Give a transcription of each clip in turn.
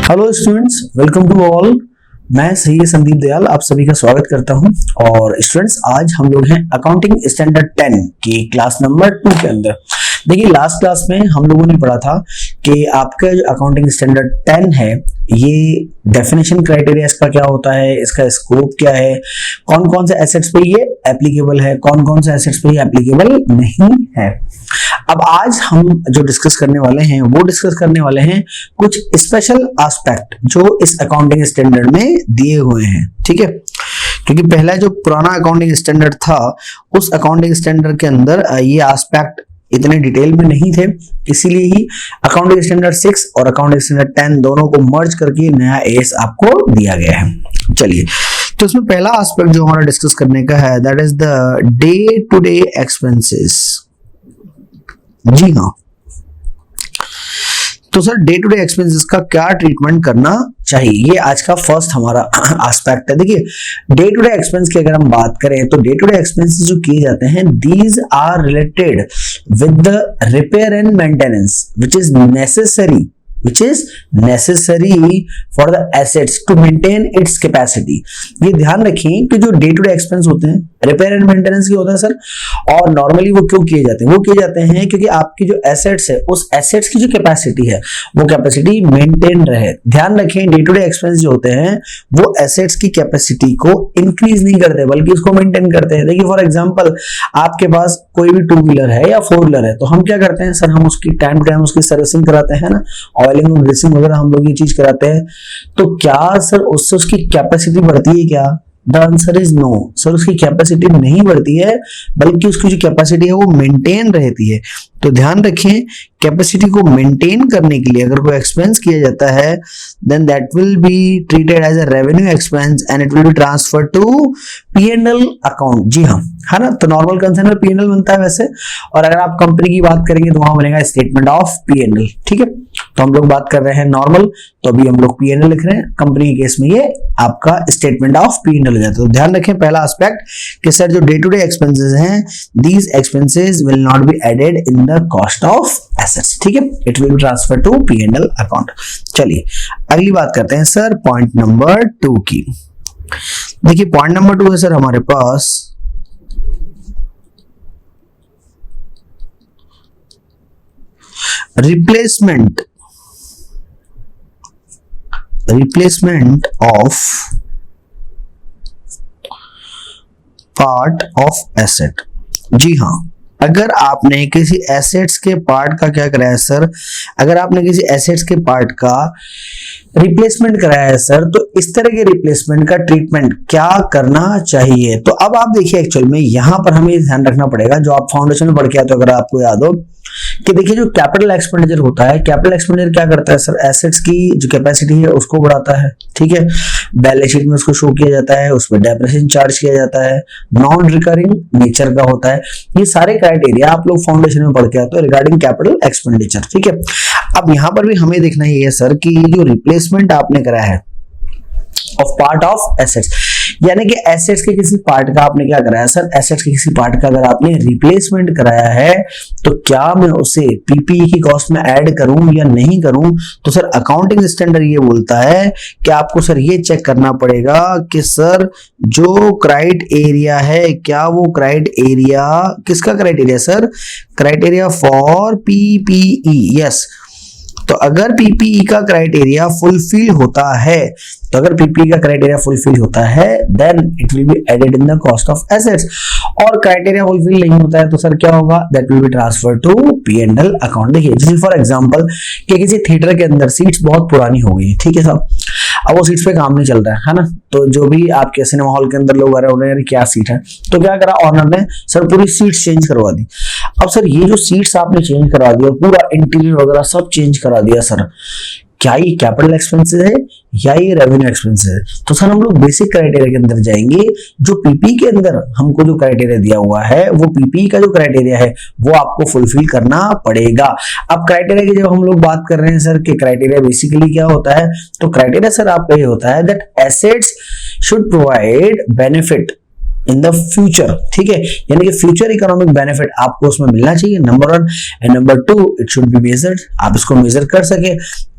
Hello students, welcome to all. मैं सही संदीप दयाल आप सभी का स्वागत करता हूं। और स्टूडेंट्स, आज हम लोग हैं अकाउंटिंग स्टैंडर्ड 10 की क्लास नंबर 2 के अंदर। देखिए, लास्ट क्लास में हम लोगों ने पढ़ा था कि आपका जो अकाउंटिंग स्टैंडर्ड 10 है, ये डेफिनेशन क्राइटेरिया इसका क्या होता है, इसका स्कोप क्या है, कौन कौन से एसेट्स पे ये एप्लीकेबल है, कौन कौन से एसेट्स पे ये एप्लीकेबल नहीं है। अब आज हम जो डिस्कस करने वाले हैं वो डिस्कस करने वाले हैं कुछ स्पेशल एस्पेक्ट जो इस अकाउंटिंग स्टैंडर्ड में दिए हुए हैं। ठीक है, क्योंकि पहला जो पुराना अकाउंटिंग स्टैंडर्ड था उस अकाउंटिंग स्टैंडर्ड के अंदर ये एस्पेक्ट इतने डिटेल में नहीं थे, इसीलिए ही अकाउंटिंग स्टैंडर्ड 6 और अकाउंटिंग स्टैंडर्ड 10 दोनों को मर्ज करके नया एस आपको दिया गया है। चलिए, तो इसमें पहला एस्पेक्ट जो हमारा डिस्कस करने का है that is the day to day expenses. जी हाँ, तो sir day to day expenses का क्या ट्रीटमेंट करना चाहिए, ये आज का फर्स्ट हमारा एस्पेक्ट है। देखिए, डे टू डे एक्सपेंस की अगर हम बात करें तो डे टू डे एक्सपेंसेस जो किए जाते हैं these are related with the repair and maintenance which is necessary for the assets to maintain its capacity। ये ध्यान रखें कि जो डे टू डे एक्सपेंस होते हैं रिपेयर एंड मेंटेनेंस की होता है सर, और नॉर्मली वो क्यों किए जाते हैं? वो किए जाते हैं क्योंकि आपकी जो एसेट्स है उस एसेट्स की जो कैपेसिटी है वो कैपेसिटी मेंटेन रहे। ध्यान रखें, डे टू डे एक्सपेंस जो होते हैं वो एसेट्स की कैपेसिटी को इंक्रीज नहीं करते बल्कि उसको मेंटेन करते हैं। देखिए, फॉर एग्जांपल आपके पास कोई भी 2 व्हीलर है या 4 व्हीलर है, तो हम क्या करते हैं सर, हम उसकी टाइम टू टाइम उसकी सर्विसिंग कराते हैं ना, ऑयलिंग और ग्रीसिंग वगैरह हम लोग ये चीज कराते हैं। तो क्या सर उससे उसकी कैपेसिटी बढ़ती है क्या? The answer is no sir, उसकी कैपेसिटी नहीं बढ़ती है बल्कि उसकी जो कैपेसिटी है वो मेंटेन रहती है। तो ध्यान रखें, कैपेसिटी को मेंटेन करने के लिए अगर कोई एक्सपेंस किया जाता है then that will be treated as a revenue expense and it will be transfer to P&L account. जी हाँ, है ना। तो नॉर्मल कंसर्न में P&L बनता है वैसे, और अगर आप कंपनी की बात करेंगे तो वहां बनेगा स्टेटमेंट ऑफ P&L। ठीक है, तो हम लोग बात कर रहे हैं नॉर्मल, तो अभी हम लोग P&L लिख रहे हैं। कंपनी के केस में ये आपका स्टेटमेंट ऑफ P&L हो जाता है। तो ध्यान रखें पहला एस्पेक्ट कि सर जो डे टू डे एक्सपेंसेस हैं these expenses will not be added in the cost of assets. ठीक है, it will be transfer to P&L account. चलिए अगली बात करते हैं सर पॉइंट नंबर 2 की। देखिए, पॉइंट नंबर 2 है सर हमारे पास replacement of part of asset. जी हाँ, अगर आपने किसी एसेट्स के पार्ट का क्या कराया सर, अगर आपने किसी एसेट्स के पार्ट का रिप्लेसमेंट कराया है सर, तो इस तरह के रिप्लेसमेंट का ट्रीटमेंट क्या करना चाहिए? तो अब आप देखिए, एक्चुअल में यहां पर हमें ध्यान रखना पड़ेगा, जो आप फाउंडेशन में पढ़ के आए तो अगर आपको याद हो कि देखिए जो कैपिटल एक्सपेंडिचर होता है, कैपिटल एक्सपेंडिचर क्या करता है सर, एसेट्स की जो कैपेसिटी है उसको बढ़ाता है। ठीक है, बैलेंस शीट में उसको शो किया जाता है, उसमें डेप्रिसिएशन चार्ज किया जाता है, नॉन रिकरिंग नेचर का होता है। ये सारे क्राइटेरिया आप लोग फाउंडेशन में पढ़ के आते हो रिगार्डिंग कैपिटल एक्सपेंडिचर। ठीक है, अब यहां पर भी हमें देखना ही है सर कि जो रिप्लेसमेंट आपने कराया है ऑफ पार्ट ऑफ एसेट्स, यानी कि एसेट्स के किसी पार्ट का आपने क्या कराया सर, एसेट्स के किसी पार्ट का अगर आपने रिप्लेसमेंट कराया है तो क्या मैं उसे पीपीई की कॉस्ट में ऐड करूं या नहीं करूं? तो सर अकाउंटिंग स्टैंडर्ड ये बोलता है कि आपको सर ये चेक करना पड़ेगा कि सर जो क्राइटेरिया है, क्या वो क्राइटेरिया किसका criteria sir, criteria for PPE. Yes, तो अगर पीपीई का क्राइटेरिया फुलफिल होता है, तो अगर पीपीई का क्राइटेरिया फुलफिल होता है then it will be added in the cost of assets, और क्राइटेरिया फुलफिल नहीं होता है तो सर क्या होगा, that will be transfer to P&L account. देखिए, जैसे फॉर एग्जांपल कि किसी थिएटर के अंदर सीट्स बहुत पुरानी हो गई, ठीक है साहब, अब वो सीट्स पे काम नहीं चल रहा है ना, तो जो भी आपके सिनेमा हॉल के अंदर लोग आ रहे हैं उन्हें क्या सीट है, तो क्या करा ऑनर ने सर पूरी सीट्स चेंज करवा दी। अब सर ये जो सीट्स आपने चेंज करा दी और पूरा इंटीरियर वगैरह सब चेंज करा दिया सर, क्या ये कैपिटल एक्सपेंसेस है या ये रेवेन्यू एक्सपेंसेस है? तो सर हम लोग बेसिक क्राइटेरिया के अंदर जाएंगे। जो पीपी के अंदर हमको जो क्राइटेरिया दिया हुआ है वो पीपी का जो क्राइटेरिया है वो आपको फुलफिल करना पड़ेगा। अब क्राइटेरिया की जब हम लोग बात कर रहे हैं सर कि क्राइटेरिया बेसिकली क्या होता है, तो क्राइटेरिया सर आपका ये होता है that assets should provide benefit in the future. ठीक है, यानी कि फ्यूचर इकोनॉमिक बेनिफिट आपको उसमें मिलना चाहिए, number 1, and number 2 it should be measured, आप इसको मेजर कर सके।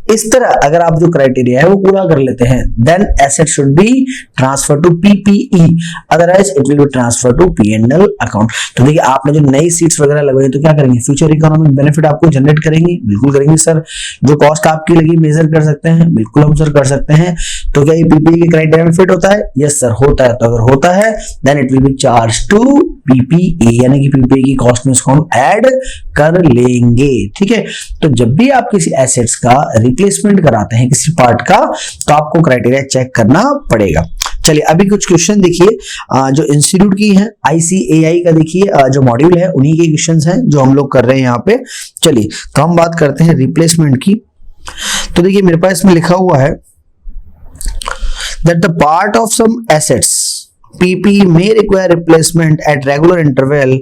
इस तरह अगर आप जो क्राइटेरिया है वो पूरा कर लेते हैं, then asset should be transfer to PPE, otherwise it will be transfer to P&L account. तो देखिए आपने जो नई सीट्स वगैरह लगवाई तो क्या करेंगे, फ्यूचर इकोनॉमिक बेनिफिट आपको जनरेट करेंगे, बिल्कुल करेंगे सर। जो कॉस्ट आपकी लगी मेजर कर सकते हैं, बिल्कुल हम सर कर सकते हैं। तो क्या ये पीपीई के क्राइटेरिया में फिट होता है? यस सर होता है। तो अगर होता है then it will be charge to PPE, यानी कि पीपीई की कॉस्ट में इसको हम ऐड कर लेंगे। ठीक है, तो जब भी आप किसी एसेट्स का रिप्लेसमेंट कराते हैं किसी पार्ट का, तो आपको क्राइटेरिया चेक करना पड़ेगा। चलिए अभी कुछ क्वेश्चन देखिए जो इंस्टीट्यूट की है ICAI का, देखिए जो मॉड्यूल है उन्हीं के क्वेश्चंस हैं जो हम लोग कर रहे हैं यहाँ पे। चलिए तो हम बात करते हैं रिप्लेसमेंट की। तो देखिए मेरे पास इसमें लिखा हुआ है that the part of some assets PP may require replacement at regular interval.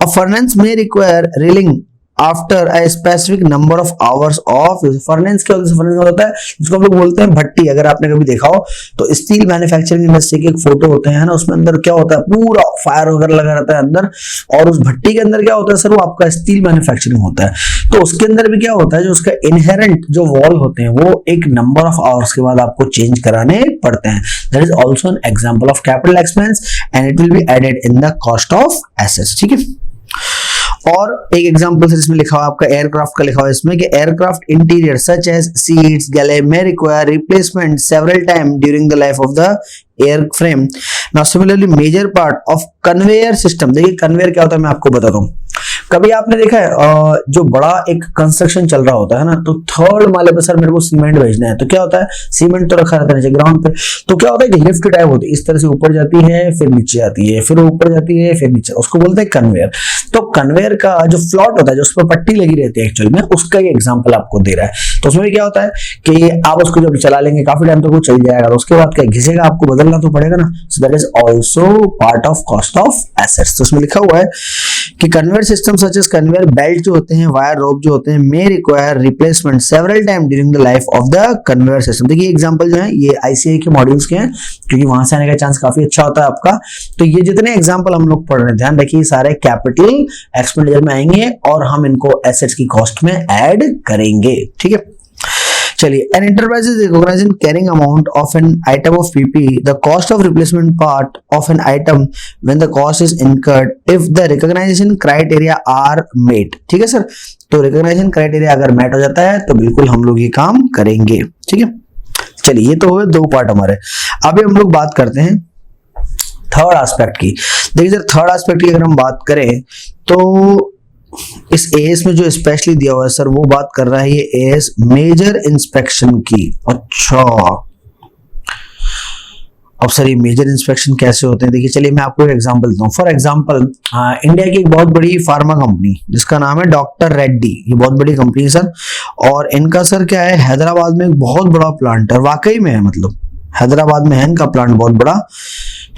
A furnace may require drilling after a specific number of hours of use. Furnace क्या होता है? फर्नेस होता है जिसको हम लोग बोलते हैं भट्टी। अगर आपने कभी देखा हो तो स्टील मैन्युफैक्चरिंग इंडस्ट्री के एक फोटो होते हैं ना, उसमें अंदर क्या होता है, पूरा फायर वगैरह लगा रहता है अंदर, और उस भट्टी के अंदर क्या होता है सर, वो आपका स्टील मैन्युफैक्चरिंग होता है। तो उसके अंदर भी क्या होता है, जो उसका इनहेरेंट जो वॉल होते हैं वो एक नंबर ऑफ आवर्स के बाद आपको चेंज कराने पड़ते हैं। That is also an example of capital expense and it will be added in the cost of assets. ठीक है, और एक एग्जांपल से इसमें लिखा हुआ आपका एयरक्राफ्ट का लिखा हुआ है इसमें कि aircraft interior such as seats galley में require replacement several time during the life of the airframe. Now similarly major part of conveyor system, देखिए कन्वेयर क्या होता है मैं आपको बताता हूँ। कभी आपने देखा है जो बड़ा एक कंस्ट्रक्शन चल रहा होता है ना, तो थर्ड माले पे सर मेरे को सीमेंट भेजना है, तो क्या होता है, सीमेंट तो रखा रहता है नीचे ग्राउंड पे, तो क्या होता है कि लिफ्ट टाइप होती है, इस तरह से ऊपर जाती है फिर नीचे आती है, फिर ऊपर जाती है फिर नीचे, उसको बोलते हैं कन्वेयर। तो कन्वेयर का जो फ्लॉट होता है, जो उस पर पट्टी लगी रहती है एक्चुअल में, उसका ये एग्जाम्पल आपको दे रहा है। तो उसमें क्या होता है कि आप उसको जब चला लेंगे काफी टाइम तक वो चल जाएगा, तो उसके बाद क्या घिसेगा, आपको बदलना तो पड़ेगा ना। So that is also part of cost of assets. तो उसमें लिखा हुआ है कि conveyor system such as conveyor belt जो होते हैं, वायर रोप जो होते हैं, may require replacement several time during the life of the conveyor system. देखिए एग्जांपल जो है ये ICAI के मॉड्यूल्स के हैं, क्योंकि वहां से आने का चांस काफी अच्छा होता है आपका। तो ये जितने एग्जांपल हम लोग पढ़ रहे हैं, ध्यान रखिए सारे कैपिटल एक्सपेंडिचर में आएंगे और हम इनको एसेट्स की कॉस्ट में ऐड करेंगे। ठीक है, चलिए an enterprise is recognizing carrying amount of an item of PPE, the cost of replacement part of an item when the cost is incurred if the recognition criteria are met। ठीक है sir, तो recognition criteria अगर met हो जाता है तो बिल्कुल हम लोग ये काम करेंगे। ठीक है, चलिए ये तो हुए दो पार्ट हमारे। अभी हम लोग बात करते हैं थर्ड एस्पेक्ट की। देखिए सर थर्ड एस्पेक्ट की अगर हम बात करें तो इस एएस में जो स्पेशली दिया हुआ है सर, वो बात कर रहा है ये एएस मेजर इंस्पेक्शन की। अच्छा अब सर ये मेजर इंस्पेक्शन कैसे होते हैं, देखिए चलिए मैं आपको एक एग्जांपल देता हूँ। फॉर एग्जांपल इंडिया की एक बहुत बड़ी फार्मा कंपनी जिसका नाम है डॉक्टर रेड्डी, ये बहुत बड़ी कंपनी है सर, और इनका सर क्या है, हैदराबाद में एक बहुत बड़ा प्लांट है, वाकई में है, मतलब हैदराबाद में है इनका प्लांट बहुत बड़ा।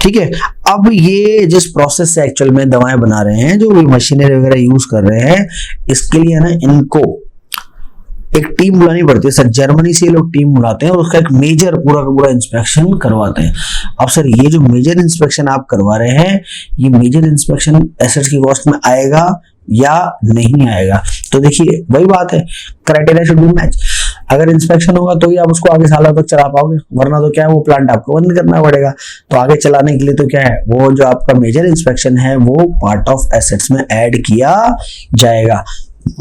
ठीक है, अब ये जिस प्रोसेस से एक्चुअल में दवाएं बना रहे हैं, जो मशीनरी वगैरह यूज कर रहे हैं, इसके लिए ना इनको एक टीम बुलानी पड़ती है सर। जर्मनी से ये लोग टीम बुलाते हैं और उसका एक मेजर पूरा का पूरा इंस्पेक्शन करवाते हैं। अब सर ये जो मेजर इंस्पेक्शन आप करवा रहे हैं, ये मेजर इंस्पेक्शन एसेट्स की कॉस्ट में आएगा या नहीं आएगा? तो देखिए वही बात है, क्राइटेरिया शुड बी मैच। अगर इंस्पेक्शन होगा तो ही आप उसको आगे सालों तक चला पाओगे, वरना तो क्या है वो प्लांट आपको बंद करना पड़ेगा। तो आगे चलाने के लिए तो क्या है, वो जो आपका मेजर इंस्पेक्शन है वो पार्ट ऑफ एसेट्स में ऐड किया जाएगा।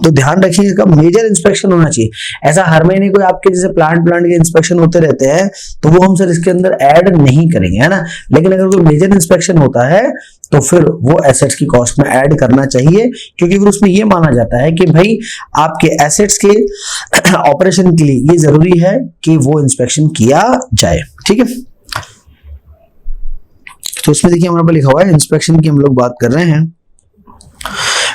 तो ध्यान रखिएगा मेजर इंस्पेक्शन होना चाहिए। ऐसा हर महीने कोई आपके जैसे प्लांट के इंस्पेक्शन होते रहते हैं तो वो हम सर इसके अंदर ऐड नहीं करेंगे, है ना। लेकिन अगर कोई मेजर इंस्पेक्शन होता है तो फिर वो एसेट्स की कॉस्ट में ऐड करना चाहिए, क्योंकि फिर उसमें ये माना जाता है कि भाई आपके एसेट्स के ऑपरेशन के लिए ये जरूरी है कि वो इंस्पेक्शन किया जाए। ठीक है, तो उसमें देखिए हमारे पास लिखा हुआ है इंस्पेक्शन की हम लोग बात कर रहे हैं।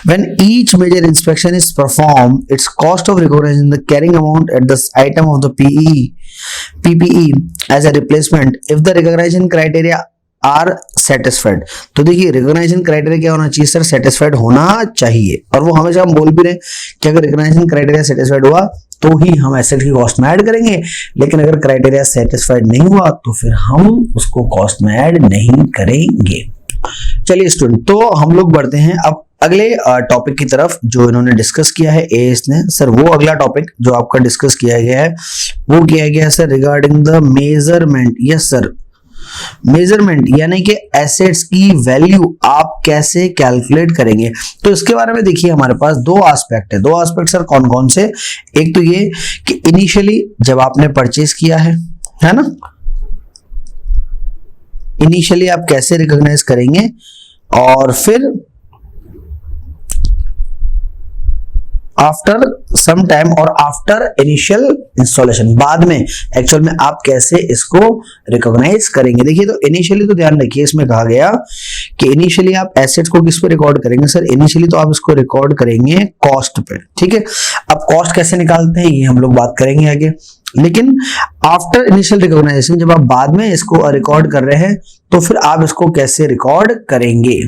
When each major inspection is performed, its cost of recognizing the carrying amount at the item of the PPE as a replacement, if the recognition criteria are satisfied। तो देखिए रिकॉग्निशन क्राइटेरिया क्या होना चाहिए सर, सेटिस्फाइड होना चाहिए। और वो हमेशा हम बोल भी रहे हैं कि अगर रिकॉग्निशन क्राइटेरिया सेटिस्फाइड हुआ तो ही हम एसेट की कॉस्ट में ऐड करेंगे, लेकिन अगर क्राइटेरिया सेटिस्फाइड नहीं हुआ तो फिर हम उसको कॉस्ट में ऐड नहीं करेंगे। चलिए स्टूडेंट, तो हम लोग बढ़ते हैं अब अगले टॉपिक की तरफ जो इन्होंने डिस्कस किया है एएस ने सर, वो अगला टॉपिक जो आपका डिस्कस किया गया है वो किया गया है sir regarding the measurement. Yes sir, measurement यानी कि एसेट्स की वैल्यू आप कैसे कैलकुलेट करेंगे। तो इसके बारे में देखिए हमारे पास दो एस्पेक्ट है। दो एस्पेक्ट सर कौन कौन से? एक तो ये कि इनिशियली जब आपने परचेज किया है ना, इनिशियली आप कैसे रिकॉग्नाइज करेंगे, और फिर आफ्टर सम टाइम और आफ्टर इनिशियल इंस्टॉलेशन, बाद में एक्चुअल में आप कैसे इसको रिकॉग्नाइज करेंगे। देखिए तो इनिशियली तो ध्यान रखिए, इसमें कहा गया कि इनिशियली आप एसेट्स को किस पे रिकॉर्ड करेंगे सर? इनिशियली तो आप इसको रिकॉर्ड करेंगे कॉस्ट पे, ठीक है। अब कॉस्ट कैसे निकालते हैं ये हम लोग बात करेंगे आगे, लेकिन आफ्टर इनिशियल रिकॉग्नाइजेशन जब आप बाद में इसको रिकॉर्ड कर रहे हैं तो फिर आप इसको कैसे रिकॉर्ड करेंगे,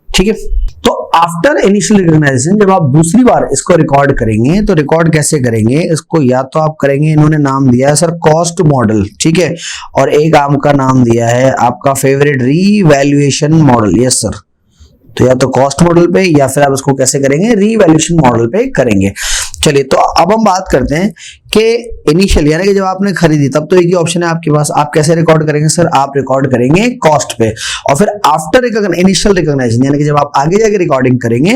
ठीक है। तो आफ्टर इनिशियल रिकॉग्नाइजेशन जब आप दूसरी बार इसको रिकॉर्ड करेंगे तो रिकॉर्ड कैसे करेंगे इसको? या तो आप करेंगे, इन्होंने नाम दिया है सर कॉस्ट मॉडल, ठीक है, और एक आम का नाम दिया है आपका favourite revaluation model. Yes sir, तो या तो कॉस्ट मॉडल पे या फिर आप इसको कैसे करेंगे? रीवैल्यूएशन मॉडल पे करेंगे। चलिए तो अब हम बात करते हैं कि इनिशियल यानी कि जब आपने खरीदी तब तो एक ही ऑप्शन है आपके पास, आप कैसे रिकॉर्ड करेंगे सर? आप रिकॉर्ड करेंगे कॉस्ट पे, और फिर आफ्टर इनिशियल रिकॉग्नाइजेशन यानी कि जब आप आगे जाके रिकॉर्डिंग करेंगे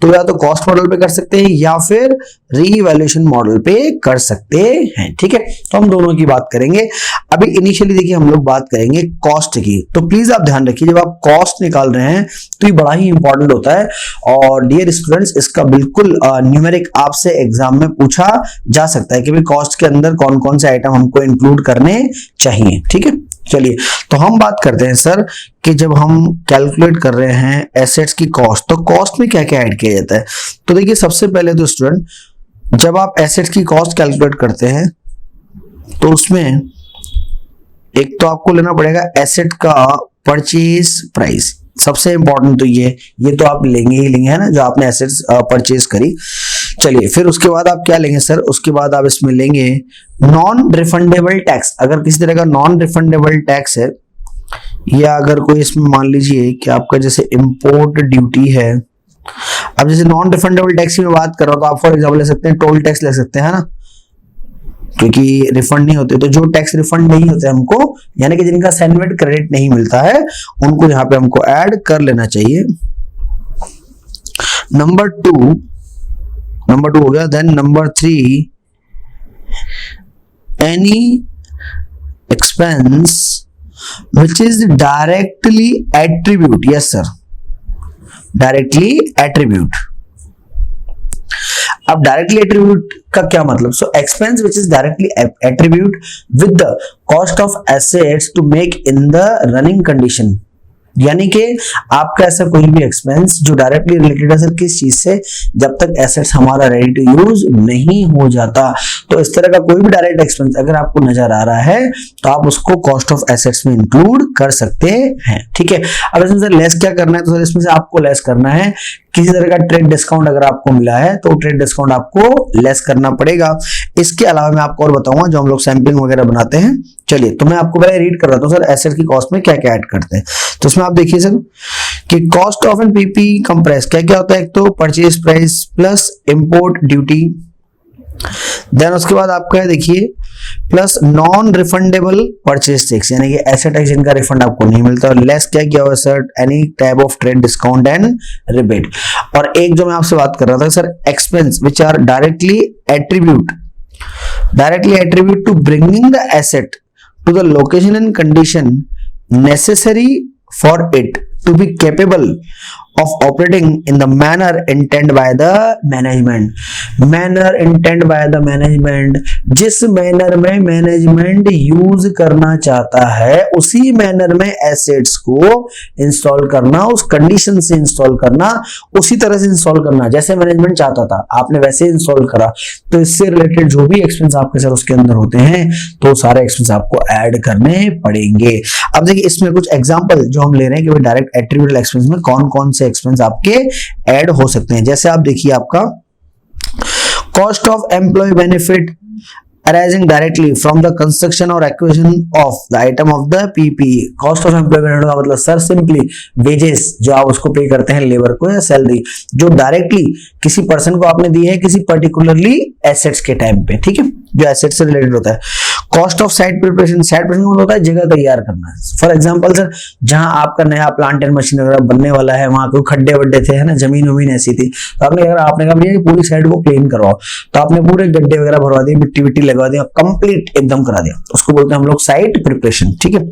तो या तो कॉस्ट मॉडल पे कर सकते हैं या फिर रीवैल्यूएशन मॉडल पे कर सकते हैं, ठीक है। तो हम दोनों की बात करेंगे। अभी इनिशियली देखिए हम लोग बात करेंगे कॉस्ट की, तो प्लीज आप ध्यान रखिए जब आप कॉस्ट निकाल रहे हैं तो ये बड़ा ही इंपॉर्टेंट होता है, और डियर स्टूडेंट्स इसका बिल्कुल न्यूमेरिक आपसे एग्जाम में पूछा जा सकता है कि भाई कॉस्ट के अंदर कौन कौन से आइटम हमको इंक्लूड करने चाहिए, ठीक है। चलिए तो हम बात करते हैं सर कि जब हम कैलकुलेट कर रहे हैं एसेट्स की कॉस्ट, तो कॉस्ट में क्या क्या ऐड किया जाता है। तो देखिए सबसे पहले तो स्टूडेंट जब आप एसेट्स की कॉस्ट कैलकुलेट करते हैं तो उसमें एक तो आपको लेना पड़ेगा एसेट का परचेज प्राइस, सबसे इंपॉर्टेंट तो ये तो आप लेंगे ही लेंगे, है ना, जो आपने एसेट्स परचेज करी। चलिए फिर उसके बाद आप क्या लेंगे सर? उसके बाद आप इसमें लेंगे नॉन रिफंडेबल टैक्स। अगर किसी तरह का नॉन रिफंडेबल टैक्स है, या अगर कोई इसमें मान लीजिए कि आपका जैसे इंपोर्ट ड्यूटी है, अब जैसे नॉन रिफंडेबल टैक्स की मैं बात कर रहा हूं तो आप फॉर एग्जाम्पल ले सकते हैं टोल टैक्स ले सकते हैं, है ना, क्योंकि रिफंड नहीं होते, तो जो टैक्स रिफंड नहीं होते हमको यानी कि जिनका सैनवेट क्रेडिट नहीं मिलता है उनको यहाँ पे हमको ऐड कर लेना चाहिए। नंबर टू हो गया। Then number 3, any expense which is directly attribute. Yes sir, directly attribute. अब डायरेक्टली एट्रीब्यूट का क्या मतलब? So expense which is directly attribute with the cost of assets to make in the running condition, यानी कि आपका ऐसा कोई भी एक्सपेंस जो डायरेक्टली रिलेटेड है सर किस चीज से? जब तक एसेट्स हमारा रेडी टू यूज नहीं हो जाता। तो इस तरह का कोई भी डायरेक्ट एक्सपेंस अगर आपको नजर आ रहा है तो आप उसको कॉस्ट ऑफ एसेट्स में इंक्लूड कर सकते हैं, ठीक है। अब इसमें सर लेस क्या करना है? तो सर इसमें से आपको लेस करना है किसी तरह का ट्रेड डिस्काउंट अगर आपको मिला है तो ट्रेड डिस्काउंट आपको लेस करना पड़ेगा। इसके अलावा मैं आपको और बताऊंगा जो हम लोग सैंपलिंग वगैरह बनाते हैं। चलिए तो मैं आपको पहले रीड कर रहा हूं सर एसेट की कॉस्ट में क्या क्या ऐड करते हैं। तो इसमें आप देखिए सर कि cost of an PP comprise क्या क्या होता है? एक तो purchase price plus import duty, then उसके बाद आपका देखिए plus non refundable purchase tax यानी कि ऐसे टैक्स जिनका रिफंड आपको नहीं मिलता, और लेस क्या किया हुआ sir? Any type of trade discount and rebate. और एक जो मैं आपसे बात कर रहा था sir expense which are directly attribute to bringing the asset to the location and condition necessary for it to be capable of operating in the manner intended by the management। manner intended by the management, जिस manner में management use करना चाहता है उसी manner में assets को install करना, उस कंडीशन से इंस्टॉल करना, उसी तरह से इंस्टॉल करना जैसे मैनेजमेंट चाहता था, आपने वैसे इंस्टॉल करा। तो इससे रिलेटेड जो भी एक्सपेंस आपके सर उसके अंदर होते हैं तो सारे एक्सपेंस आपको ऐड करने पड़ेंगे। अब देखिए इसमें कुछ एग्जांपल जो हम ले रहे हैं कि डायरेक्ट एट्रीब्यूटेबल एक्सपेंस में कौन कौन से एक्सपेंस आपके ऐड हो सकते हैं। जैसे आप देखिए आपका cost of employ benefit arising directly from the construction or acquisition of the item of the PPE. Cost of employment का मतलब सर सिंपली वेजेस जो आप उसको पे करते हैं लेबर को, या सैलरी जो डायरेक्टली किसी पर्सन को आपने दी है किसी पर्टिकुलरली एसेट्स के टाइम पे, ठीक है, जो एसेट से रिलेटेड होता है। Cost of site preparation, site preparation होता है जगह तैयार करना। फॉर एग्जांपल सर, जहां आपका नया प्लांट एंड मशीन वगैरह बनने वाला है, वहां पे खड्डे वड्डे थे, है ना, जमीन वमीन ऐसी थी, तो आपने कहा भैया पूरी साइड को प्लेन करवाओ, तो आपने पूरे गड्ढे वगैरह भरवा दिए, मिट्टी विट्टी लगवा दिया, कंप्लीट एकदम करा दिया, उसको बोलते हैं हम लोग साइट प्रिपरेशन, ठीक है।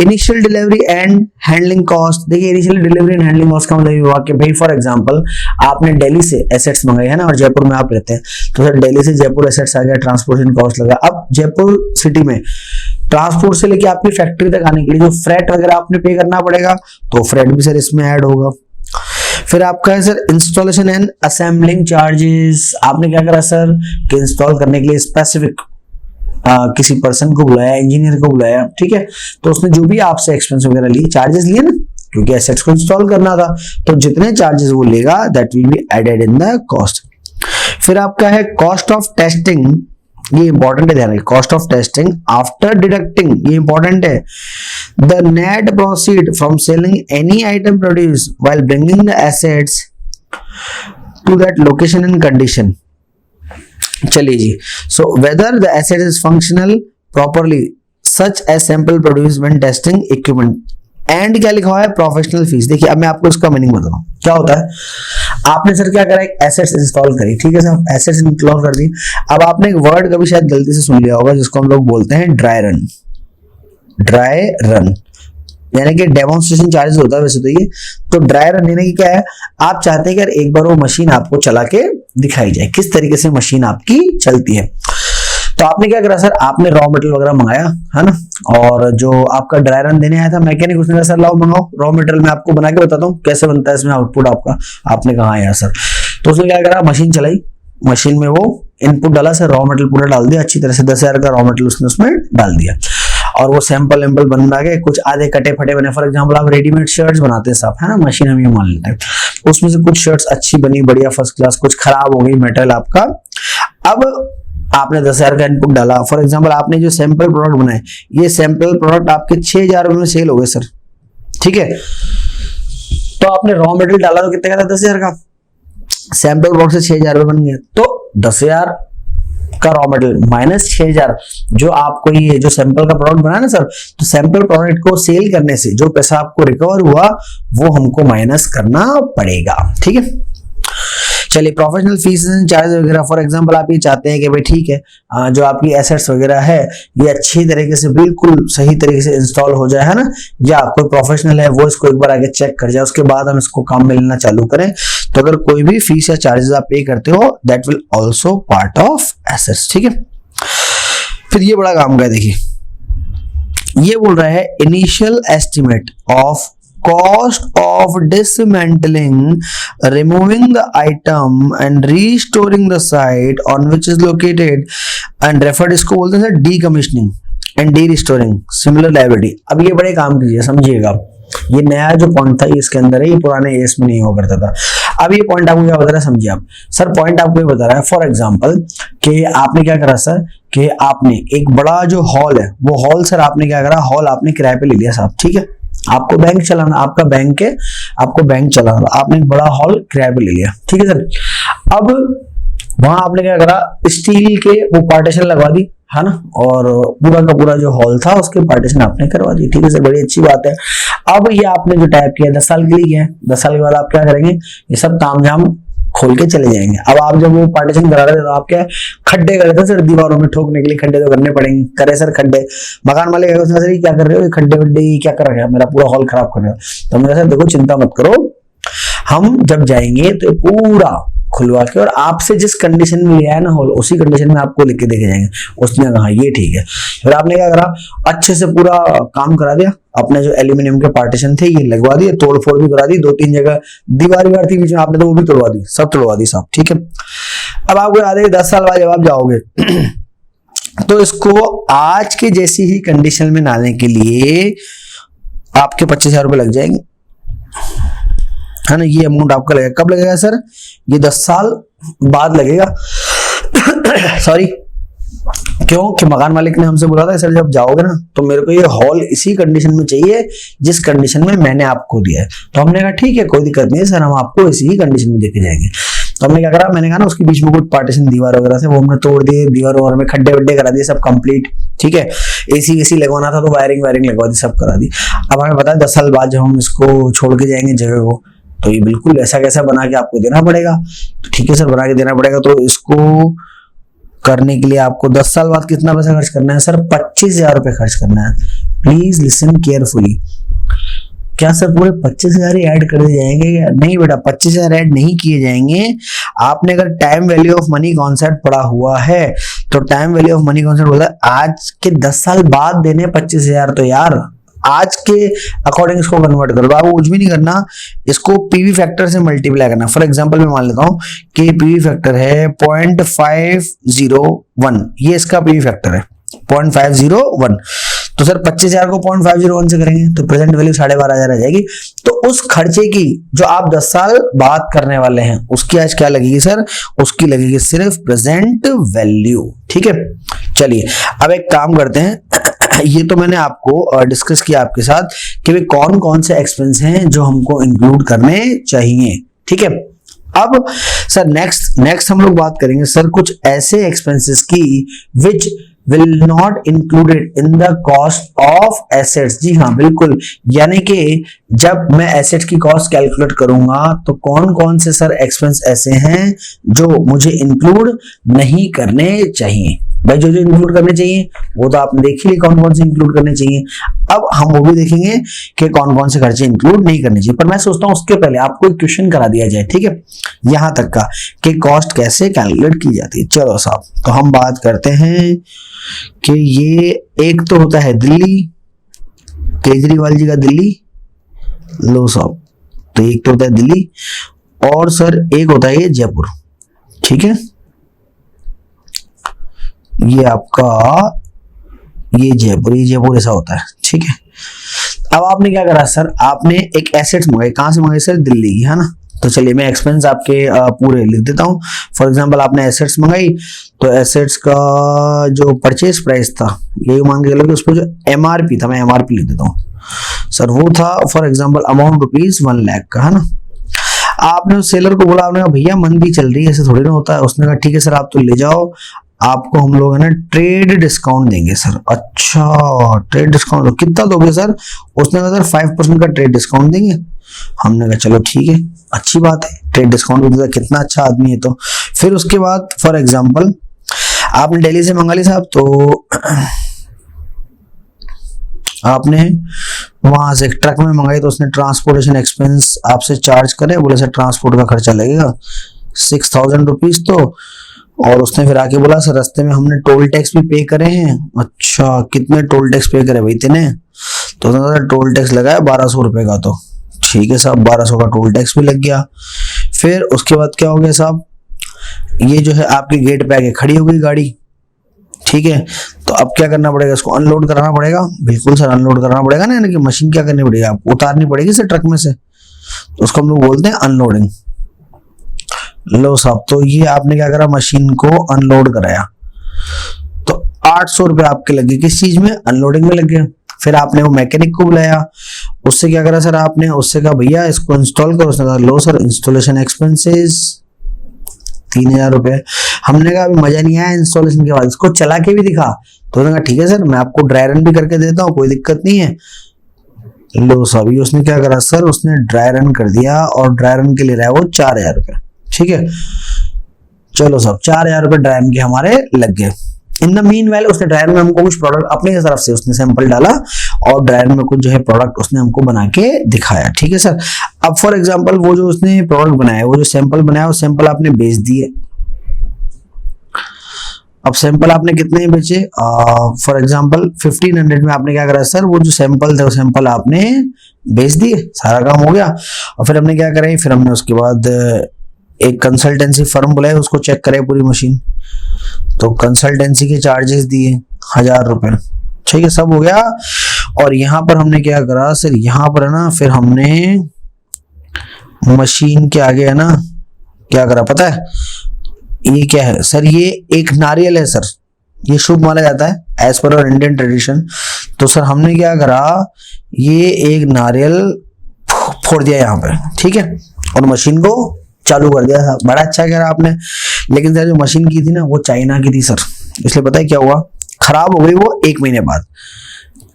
Initial delivery and handling cost, देखिए initial delivery and handling cost का मतलब ये हुआ कि भाई फॉर एग्जांपल आपने दिल्ली से एसेट्स मंगाए, है ना, और जयपुर में आप रहते हैं, तो सर दिल्ली से जयपुर एसेट्स आ गया, ट्रांसपोर्टेशन कॉस्ट लगा। अब जयपुर सिटी में ट्रांसपोर्ट से लेके आपकी फैक्ट्री तक आने के लिए जो फ्रेट वगैरह आपने पे करना पड़ेगा, तो फ्रेट भी सर इसमें ऐड होगा। फिर आपका है sir installation and assembling charges, आपने क्या करा सर कि इंस्टॉल करने के लिए स्पेसिफिक किसी पर्सन को बुलाया, इंजीनियर को बुलाया, ठीक है, तो उसने जो भी आपसे एक्सपेंस वगैरह लिए, चार्जेस लिए ना, क्योंकि एसेट्स को इंस्टॉल करना था, तो जितने चार्जेस वो लेगा that will be added in the cost. फिर आपका है कॉस्ट ऑफ टेस्टिंग, ये इंपॉर्टेंट है, ध्यान रखिए, cost of testing after deducting, ये इंपॉर्टेंट है, the net proceed from selling any item produce while bringing the assets to that location and condition. चलिए जी, so whether the asset is functional properly such as sample produce when testing equipment, and क्या लिखा हुआ है, professional fees. देखिए अब मैं आपको इसका मीनिंग बताता हूँ क्या होता है। आपने सर क्या करा, एक एसेट्स इंस्टॉल करी, ठीक है सर, एसेट्स इंस्टॉल कर दी। अब आपने एक वर्ड कभी शायद गलती से सुन लिया होगा जिसको हम लोग बोलते हैं ड्राई रन, ड्राई रन यानी कि डेमोन्स्ट्रेशन चार्जेस होता है वैसे तो ये, तो ड्राई रन यानी कि क्या है, आप चाहते हैं कि यार एक बार वो मशीन आपको चला के दिखाई जाए किस तरीके से मशीन आपकी चलती है। तो आपने क्या करा सर, आपने रॉ मटेरियल वगैरह मंगाया, है ना, और जो आपका ड्राई रन देने आया था मैकेनिक, उसने कहा सर लाओ मंगाओ रॉ मटेरियल, मैं आपको बना के बताता हूँ कैसे बनता है इसमें आउटपुट आपका। आपने कहा यार सर, तो उसने क्या करा, मशीन चलाई, मशीन में वो इनपुट डाला सर, रॉ मटेरियल पूरा डाल दिया अच्छी तरह से, 10,000 का रॉ मटेरियल उसने उसमें डाल दिया, और वो सैंपल एम्पल बना के कुछ आधे कटे फटे बने। फॉर एग्जांपल आप रेडीमेड शर्ट्स बनाते हैं साहब, है ना, मशीन हम ये मान लेते हैं, उसमें से कुछ शर्ट्स अच्छी बनी बढ़िया फर्स्ट क्लास, कुछ खराब हो गई मटेरियल आपका। अब आपने 10,000 का इनपुट डाला, फॉर एग्जांपल आपने जो सैंपल प्रोडक्ट बनाए, ये सैंपल प्रोडक्ट आपके 6,000 रुपए में सेल हो गए सर, ठीक है, तो आपने रॉ मटेरियल डाला तो कितने का था, 10,000 का, सैंपल प्रोडक्ट से 6,000 रुपए बन गए, तो 10,000 का रॉ मटेरियल माइनस 6,000 जो आपको ये जो सैंपल का प्रोडक्ट बना ना सर, तो सैंपल प्रोडक्ट को सेल करने से जो पैसा आपको रिकवर हुआ वो हमको माइनस करना पड़ेगा, ठीक है। चलिए प्रोफेशनल फीस एंड चार्ज वगैरह, फॉर एग्जांपल आप ये चाहते हैं कि भाई ठीक है जो आपकी एसेट्स वगैरह है ये अच्छी तरीके से बिल्कुल सही तरीके से इंस्टॉल हो जाए, है ना, या कोई प्रोफेशनल है वो इसको एक बार आगे चेक कर जाए, उसके बाद हम इसको काम में लेना चालू करें, तो अगर कोई भी फीस या चार्जेस आप पे करते हो that will also part of assets, ठीक है। फिर ये बड़ा काम का है, देखिए ये बोल रहा है initial estimate of cost of dismantling, removing the item and restoring the site on which is located and referred, इसको बोलते हैं decommissioning and de-restoring similar liability। अब ये बड़े काम कीजिए, समझिएगा, ये नया जो पॉइंट था ये इसके अंदर है, ये पुराने एस में नहीं हुआ करता था। अब ये पॉइंट आपको क्या बता रहा है, समझिए आप सर, पॉइंट आपको ये बता रहा है फॉर एग्जांपल कि आपने क्या करा सर कि आपने एक बड़ा जो हॉल है वो हॉल सर आपने क्या करा, हॉल आपने किराए पे ले लिया साहब, ठीक है, आपको बैंक चलाना, आपका बैंक है, आपको बैंक चलाना, आपने एक बड़ा हॉल किराए पे ले लिया, ठीक है सर। अब वहां आपने क्या करा, स्टील के वो पार्टीशन लगवा दी, है ना, और पूरा का पूरा जो हॉल था उसके पार्टीशन आपने करवा दी, ठीक है सर, बड़ी अच्छी बात है। अब ये आपने जो टाइप किया 10 साल के लिए किया है, 10 साल के बाद आप क्या करेंगे, ये सब तामझाम खोल के चले जाएंगे। अब आप जब वो पार्टीशन करा रहे थे तो आप क्या खड्डे कर रहे थे सर, दीवारों में ठोकने के लिए खड्डे तो करने पड़ेंगे, करे सर खड्डे, मकान मालिक सर क्या कर रहे हो, खड्डे वड्डे क्या कर रहे हो, मेरा पूरा हॉल खराब कर रहे हो, तो मैंने सर देखो चिंता मत करो, हम जब जाएंगे तो पूरा खुलवा के और आपसे जिस कंडीशन में लिया है ना हॉल उसी कंडीशन में आपको लेके देखे जाएंगे। उसने कहा ये ठीक है, फिर आपने क्या करा, अच्छे से पूरा काम करा दिया, अपने जो एल्यूमिनियम के पार्टीशन थे ये लगवा दिए, तोड़ फोड़ भी करा दी, 2-3 जगह दीवार थी बीच में, आपने तो वो भी तोड़वा दी, सब तोड़वा दी साहब, ठीक है। अब आपको याद है 10 साल बाद जब आप जाओगे तो इसको आज के जैसी ही कंडीशन में लाने के लिए आपके 25,000 रुपए लग जाएंगे, है ना, ये अमाउंट आपका लगेगा। कब लगेगा सर, ये 10 साल बाद लगेगा सॉरी क्यों कि मकान मालिक ने हमसे बोला था सर जब जाओगे ना तो मेरे को ये हॉल इसी कंडीशन में चाहिए जिस कंडीशन में मैंने आपको दिया है। तो हमने कहा ठीक है कोई दिक्कत नहीं है सर, हम आपको इसी ही कंडीशन में देके जाएंगे। तो हमने क्या करा, मैंने कहा ना उसके बीच में कुछ पार्टीशन दीवार वगैरह थे वो हमने तोड़ दिए, दीवार वगैरह में खड्डे वड्डे करा दिए, सब कंप्लीट। ठीक है, एसी वेसी लगवाना था तो वायरिंग वायरिंग लगवा दी, सब करा दी। अब हमें पता है 10 साल बाद जब हम इसको छोड़ के जाएंगे जगह को तो ये बिल्कुल ऐसा कैसा बना के आपको देना पड़ेगा। तो ठीक है सर बना के देना पड़ेगा। तो इसको करने के लिए आपको 10 साल बाद कितना पैसा खर्च करना है सर? 25,000 रुपए खर्च करना है। Please listen carefully. क्या सर पूरे 25,000 ही ऐड कर दिए जाएंगे क्या? नहीं बेटा, 25,000 ऐड नहीं किए जाएंगे। आपने अगर time value of money concept पढ़ा हुआ है तो time value of money concept बोलता है आज के 10 साल बाद देने 25,000। तो यार आज के अकॉर्डिंग इसको कन्वर्ट करो। आपको कुछ भी नहीं करना, इसको पीवी फैक्टर से मल्टीप्लाई करना। फॉर एग्जांपल मैं मान लेता हूं कि पीवी फैक्टर है 0.501, ये इसका पीवी फैक्टर है 0.501। तो सर 25,000 को 0.501 से करेंगे तो प्रेजेंट वैल्यू 12,500 आ जाएगी। तो उस खर्चे की जो आप 10 साल बाद करने वाले हैं उसकी आज क्या लगेगी सर? उसकी लगेगी सिर्फ प्रेजेंट वैल्यू। ठीक है, चलिए अब एक काम करते हैं ये तो मैंने आपको डिस्कस किया आपके साथ कि वे कौन कौन से एक्सपेंस हैं जो हमको इंक्लूड करने चाहिए। ठीक है, अब सर नेक्स्ट हम लोग बात करेंगे सर कुछ ऐसे एक्सपेंसेस की विच will not included in the cost of assets। जी हाँ बिल्कुल, यानी कि जब मैं एसेट की कॉस्ट कैलकुलेट करूंगा तो कौन कौन से सर एक्सपेंस ऐसे हैं जो मुझे इंक्लूड नहीं करने चाहिए। भाई जो जो इंक्लूड करने चाहिए वो तो आपने देख ही ली कौन कौन से इंक्लूड करने चाहिए। अब हम वो भी देखेंगे कि कौन कौन से खर्चे इंक्लूड नहीं करने चाहिए। पर मैं सोचता हूं उसके पहले आपको एक क्वेश्चन करा दिया जाए। ठीक है, यहां तक का कि कॉस्ट कैसे कैलकुलेट की जाती है। चलो साहब, तो हम बात करते हैं कि ये एक तो होता है दिल्ली, केजरीवाल जी का दिल्ली। लो साहब, तो एक तो होता है दिल्ली और सर एक होता है ये जयपुर। ठीक है, ये आपका ये जयपुर ऐसा होता है। ठीक है, अब आपने क्या करा सर, आपने एक एसेट्स मंगाई। कहां से मंगाई सर? दिल्ली की, है ना। तो चलिए मैं एक्सपेंस आपके पूरे लिख देता हूं। फॉर एग्जांपल आपने एसेट्स मंगाई तो एसेट्स का जो परचेज प्राइस था यही मान के चलो कि उस पर जो एमआरपी था, मैं एमआरपी लिख देता हूं सर, वो था फॉर एग्जांपल अमाउंट ₹1 लाख का, है ना। आपने उस सेलर को बोला, आपने कहा भैया मंदी चल रही है, ऐसे थोड़ी ना होता है। उसने कहा ठीक है सर आप तो ले जाओ, आपको हम लोग है ना ट्रेड डिस्काउंट देंगे सर। अच्छा ट्रेड डिस्काउंट कितना दोगे सर? उसने कहा सर 5% का ट्रेड डिस्काउंट देंगे। हमने कहा चलो ठीक है, अच्छी बात है, ट्रेड डिस्काउंट भी देता, कितना अच्छा आदमी है। तो फिर उसके बाद फॉर एग्जांपल आपने दिल्ली से मंगा ली साहब, तो आपने वहां से एक ट्रक में मंगाई तो उसने ट्रांसपोर्टेशन एक्सपेंस आपसे चार्ज करे, बोले सर ट्रांसपोर्ट का खर्चा लगेगा 6,000 रुपीज। तो और उसने फिर आके बोला सर रास्ते में हमने टोल टैक्स भी पे करे हैं। अच्छा कितने टोल टैक्स पे करे भाई तेने? तो टोल टैक्स लगाया 1,200 रुपए का। तो ठीक है साहब 1,200 का टोल टैक्स भी लग गया। फिर उसके बाद क्या हो गया साहब, ये जो है आपके गेट पे आके खड़ी हो गई गाड़ी। ठीक है, तो अब क्या करना पड़ेगा, इसको अनलोड कराना पड़ेगा। बिल्कुल सर अनलोड कराना पड़ेगा ना, यानी कि मशीन क्या करनी पड़ेगी, आपको उतारनी पड़ेगी सर ट्रक में से, तो उसको हम लोग बोलते हैं अनलोडिंग। लो साहब, तो ये आपने क्या करा, मशीन को अनलोड कराया तो 800 रुपए आपके लगे, किस चीज में? अनलोडिंग में लग गए। फिर आपने वो मैकेनिक को बुलाया, उससे क्या करा सर आपने, उससे कहा भैया इसको इंस्टॉल करो। उसने कहा लो सर इंस्टॉलेशन एक्सपेंसेस 3,000 रुपए। हमने कहा अभी मजा नहीं आया इंस्टॉलेशन के बाद, इसको चला के भी दिखा। तो उसने कहा ठीक है सर मैं आपको ड्राई रन भी करके देता हूँ, कोई दिक्कत नहीं है। लो साहब, ये उसने क्या करा सर, उसने ड्राई रन कर दिया और ड्राई रन के लिए रहा वो 4,000 रुपए। ठीक है, चलो साहब 4,000 रुपए ड्राई रन के हमारे लग गए। इन द मीन वेल उसने ड्रायर में हमको कुछ प्रोडक्ट अपने तरफ से उसने सैंपल डाला और ड्रायर में कुछ जो है प्रोडक्ट उसने हमको बना के दिखाया। ठीक है सर, अब फॉर एग्जांपल वो जो उसने प्रोडक्ट बनाया, वो जो सैंपल बनाया, वो सैंपल आपने बेच दिए। अब सैंपल आपने कितने में बेचे? फॉर एग्जांपल 1500 में आपने क्या करा सर, वो जो सैंपल थे वो सैंपल आपने बेच दिए, सारा काम हो गया। और फिर हमने क्या करा, फिर हमने उसके बाद एक कंसल्टेंसी फर्म बुलाए, उसको चेक करे पूरी मशीन, तो कंसल्टेंसी के चार्जेस दिए 1,000 रुपए। ठीक है, सब हो गया। और यहाँ पर हमने क्या करा सर, यहाँ पर है ना, फिर हमने मशीन के आगे है ना क्या करा पता है, ये क्या है सर, ये एक नारियल है सर, ये शुभ माना जाता है as per our Indian tradition. तो सर हमने क्या करा, ये एक नारियल फोड़ दिया यहाँ पे, ठीक है, और मशीन को चालू कर दिया। बड़ा अच्छा करा आपने, लेकिन सर जो मशीन की थी ना वो चाइना की थी सर, इसलिए पता है क्या हुआ, खराब हो गई वो 1 महीने बाद।